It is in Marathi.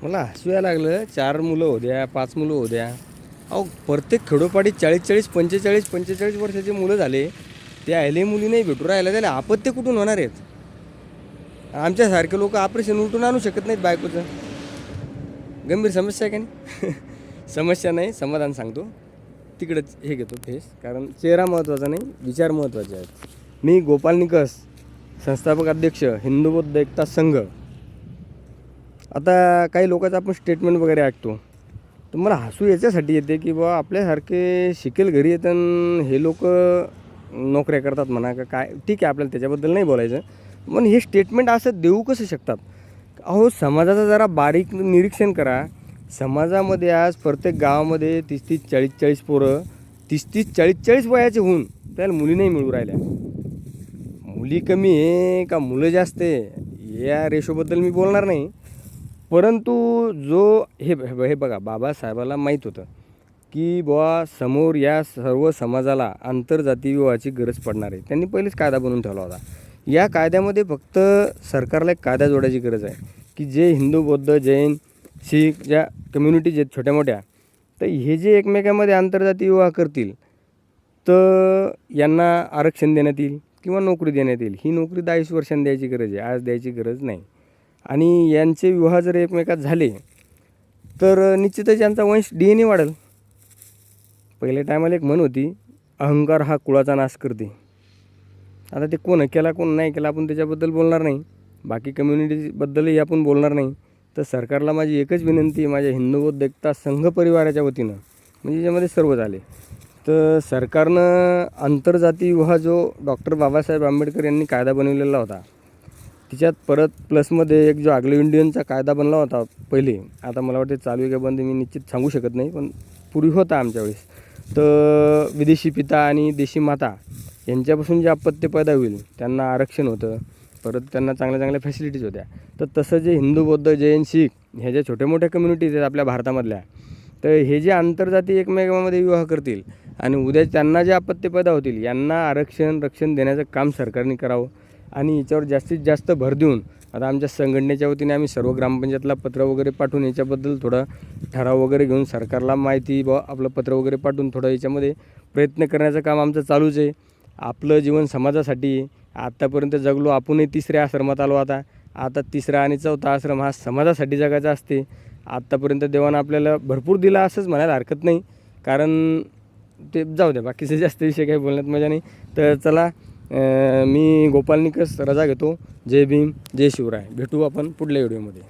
मला हसू यायला लागलं. 4 मुलं होऊ द्या, 5 मुलं होऊ द्या. अहो प्रत्येक खेडोपाडी 40-40, 45-45 वर्षाचे मुलं झाले. ते आले मुली नाही भेटू राहिला, त्याला आपत्ती कुठून होणार आहेत? आमच्यासारखे लोक ऑपरेशन उलटून आणू शकत नाहीत बायकोचं. गंभीर समस्या आहे का नाही? समस्या नाही, समाधान सांगतो. तिकडंच हे घेतो फेस, कारण चेहरा महत्त्वाचा नाही, विचार महत्त्वाचे आहेत. मी गोपाल निकस, संस्थापक अध्यक्ष हिंदू बौद्ध एकता संघ. आता काही लोकांचं आपण स्टेटमेंट वगैरे ऐकतो, तर मला हसू याच्यासाठी येते की बा आपल्यासारखे शिकेल घरी येतं हे लोक नोकऱ्या करतात म्हणा का काय, ठीक आहे, आपल्याला त्याच्याबद्दल नाही बोलायचं. पण हे स्टेटमेंट असं देऊ कसं शकतात? अहो समाजाचं जरा बारीक निरीक्षण करा. समाजामध्ये आज प्रत्येक गावामध्ये 30-30, 40-40 पोरं, 30-30, 40-40 वयाचे होऊन त्याला मुली नाही मिळू राहिल्या. मुली कमी आहे का मुलं जास्त आहे या रेशोबद्दल मी बोलणार नाही. परंतु जो हे बघा, बाबासाहेबाला माहीत होतं की बुवा समोर या सर्व समाजाला आंतरजातीय विवाहाची गरज पडणार आहे. त्यांनी पहिलेच कायदा बनवून ठेवला होता. या कायद्यामध्ये फक्त सरकारला एक कायदा जोडायची गरज आहे की जे हिंदू, बौद्ध, जैन, शीख ज्या कम्युनिटीज आहेत छोट्या मोठ्या, तर हे जे एकमेकांमध्ये आंतरजातीय विवाह करतील तर यांना आरक्षण देण्यात येईल किंवा नोकरी देण्यात येईल. ही नोकरी 10 वर्षांनी द्यायची गरज आहे, आज द्यायची गरज नाही. आणि यांचे विवाह जर एकमेकात झाले तर निश्चितच यांचा वंश DNA वाढेल. पहिल्या टायमाला एक म्हण होती, अहंकार हा कुळाचा नाश करते. आता ते कोण केला कोण नाही केला आपण त्याच्याबद्दल बोलणार नाही, बाकी कम्युनिटीबद्दलही आपण बोलणार नाही. तर सरकारला माझी एकच विनंती आहे, माझ्या हिंदू बौद्ध एकता संघ परिवाराच्या वतीनं, म्हणजे ज्यामध्ये सर्व झाले, तर सरकारनं आंतरजातीय विवाह जो डॉक्टर बाबासाहेब आंबेडकर यांनी कायदा बनवलेला होता, तिच्यात परत प्लसमध्ये एक जो अँग्लो इंडियनचा कायदा बनला होता पहिले, आता मला वाटते चालू आहे का बंद मी निश्चित सांगू शकत नाही, पण पूर्वी होता आमच्या वेळेस, तर विदेशी पिता आणि देशी माता यांच्यापासून जे अपत्य पैदा होईल त्यांना आरक्षण होतं. परत त्यांना चांगल्या चांगल्या फॅसिलिटीज होत्या. तर तसं जे हिंदू, बौद्ध, जैन, शीख ह्या ज्या छोट्या मोठ्या कम्युनिटीज आहेत आपल्या भारतामधल्या, तर हे जे आंतरजातीय एकमेकांमध्ये विवाह करतील आणि उद्या त्यांना जे अपत्य पैदा होतील यांना रक्षण देण्याचं काम सरकारने करावं. आणि याच्यावर जास्तीत जास्त भर देऊन आता आमच्या संघटनेच्या वतीने आम्ही सर्व ग्रामपंचायतला पत्र वगैरे पाठवून याच्याबद्दल थोडा ठराव वगैरे घेऊन सरकारला माहिती आपलं पत्र वगैरे पाठवून थोडं याच्यामध्ये प्रयत्न करण्याचं काम आमचं चालूच आहे. आपलं जीवन समाजासाठी आत्तापर्यंत जगलो, आपणही 3ऱ्या आश्रमात आलो. आता 3रा आणि 4था आश्रम हा समाजासाठी जगायचा असते. आत्तापर्यंत देवानं आपल्याला भरपूर दिला असंच म्हणायला हरकत नाही, कारण ते जाऊ द्या, बाकीचे जास्त विषय काही बोलण्यात मजा नाही. तर चला, मी गोपाल निकस रजा घेतो. जय भीम, जय शिवराय. भेटू आपण पुढल्या व्हिडिओमध्ये.